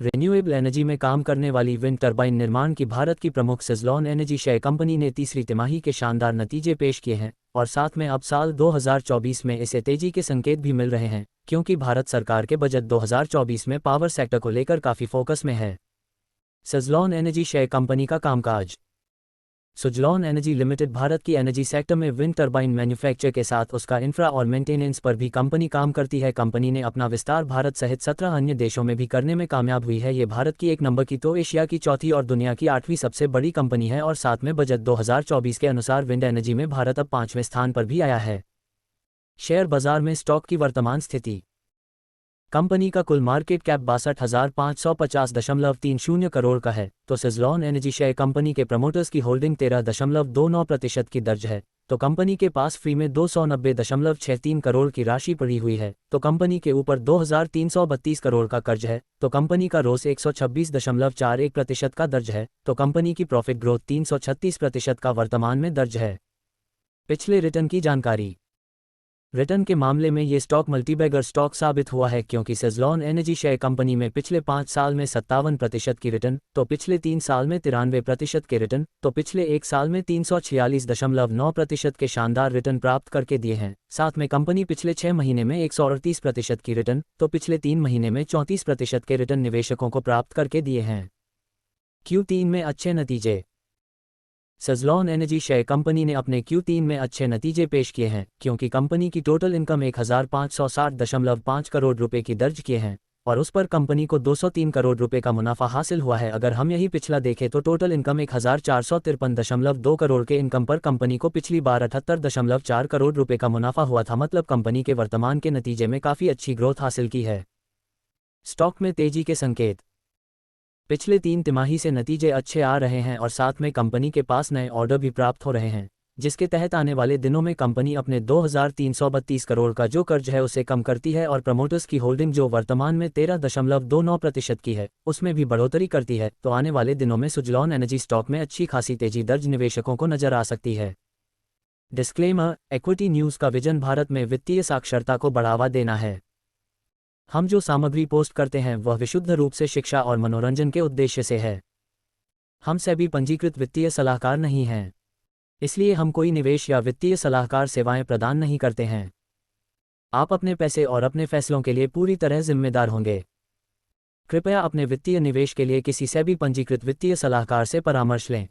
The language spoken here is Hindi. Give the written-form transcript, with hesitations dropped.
रिन्यूएबल एनर्जी में काम करने वाली विंड टरबाइन निर्माण की भारत की प्रमुख सुज़लॉन एनर्जी शेयर कंपनी ने तीसरी तिमाही के शानदार नतीजे पेश किए हैं और साथ में अब साल 2024 में इसे तेजी के संकेत भी मिल रहे हैं, क्योंकि भारत सरकार के बजट 2024 में पावर सेक्टर को लेकर काफ़ी फोकस में है। सुज़लॉन एनर्जी शेयर कंपनी का कामकाज। सुज़लॉन एनर्जी लिमिटेड भारत की एनर्जी सेक्टर में विंड टरबाइन मैन्युफैक्चर के साथ उसका इंफ्रा और मेंटेनेंस पर भी कंपनी काम करती है। कंपनी ने अपना विस्तार भारत सहित 17 अन्य देशों में भी करने में कामयाब हुई है। ये भारत की 1 नंबर की तो एशिया की चौथी और दुनिया की 8वीं सबसे बड़ी कंपनी है और साथ में बजट 2024 के अनुसार विंड एनर्जी में भारत अब 5वें स्थान पर भी आया है। शेयर बाजार में स्टॉक की वर्तमान स्थिति। कंपनी का कुल मार्केट कैप 62,550.30 करोड़ का है, तो सुज़लॉन एनर्जी शेयर कंपनी के प्रमोटर्स की होल्डिंग 13.29% की दर्ज है, तो कंपनी के पास फ्री में 290.63 करोड़ की राशि पड़ी हुई है, तो कंपनी के ऊपर 2,332 करोड़ का कर्ज है, तो कंपनी का रोस 126.41% का दर्ज है, तो कंपनी की प्रॉफिट ग्रोथ 336% का वर्तमान में दर्ज है। पिछले रिटर्न की जानकारी। रिटर्न के मामले में ये स्टॉक मल्टीबैगर स्टॉक साबित हुआ है, क्योंकि सुज़लॉन एनर्जी शेयर कंपनी में पिछले 5 साल में 57% की रिटर्न, तो पिछले 3 साल में 93% के रिटर्न, तो पिछले 1 साल में 346.9% के शानदार रिटर्न प्राप्त करके दिए हैं। साथ में कंपनी पिछले 6 महीने में 138% की रिटर्न, तो पिछले 3 महीने में 34% के रिटर्न निवेशकों को प्राप्त करके दिए हैं। Q3 में अच्छे नतीजे। सुज़लॉन एनर्जी शेयर कंपनी ने अपने Q3 में अच्छे नतीजे पेश किए हैं, क्योंकि कंपनी की टोटल इनकम 1,560.5 करोड़ रुपए की दर्ज किए हैं और उस पर कंपनी को 203 करोड़ रुपए का मुनाफा हासिल हुआ है। अगर हम यही पिछला देखें तो टोटल इनकम 1,453.2 करोड़ के इनकम पर कंपनी को पिछली बार 78.4 करोड़ रुपए का मुनाफा हुआ था। मतलब कंपनी के वर्तमान के नतीजे में काफ़ी अच्छी ग्रोथ हासिल की है। स्टॉक में तेजी के संकेत। पिछले 3 तिमाही से नतीजे अच्छे आ रहे हैं और साथ में कंपनी के पास नए ऑर्डर भी प्राप्त हो रहे हैं, जिसके तहत आने वाले दिनों में कंपनी अपने 2,332 करोड़ का जो कर्ज है उसे कम करती है और प्रमोटर्स की होल्डिंग जो वर्तमान में 13.29% की है उसमें भी बढ़ोतरी करती है, तो आने वाले दिनों में सुज़लॉन एनर्जी स्टॉक में अच्छी खासी तेजी दर्ज निवेशकों को नजर आ सकती है। डिस्क्लेमर, इक्विटी न्यूज़ का विजन भारत में वित्तीय साक्षरता को बढ़ावा देना है। हम जो सामग्री पोस्ट करते हैं वह विशुद्ध रूप से शिक्षा और मनोरंजन के उद्देश्य से है। हम सेबी पंजीकृत वित्तीय सलाहकार नहीं हैं, इसलिए हम कोई निवेश या वित्तीय सलाहकार सेवाएं प्रदान नहीं करते हैं। आप अपने पैसे और अपने फैसलों के लिए पूरी तरह जिम्मेदार होंगे। कृपया अपने वित्तीय निवेश के लिए किसी सेबी पंजीकृत वित्तीय सलाहकार से परामर्श लें।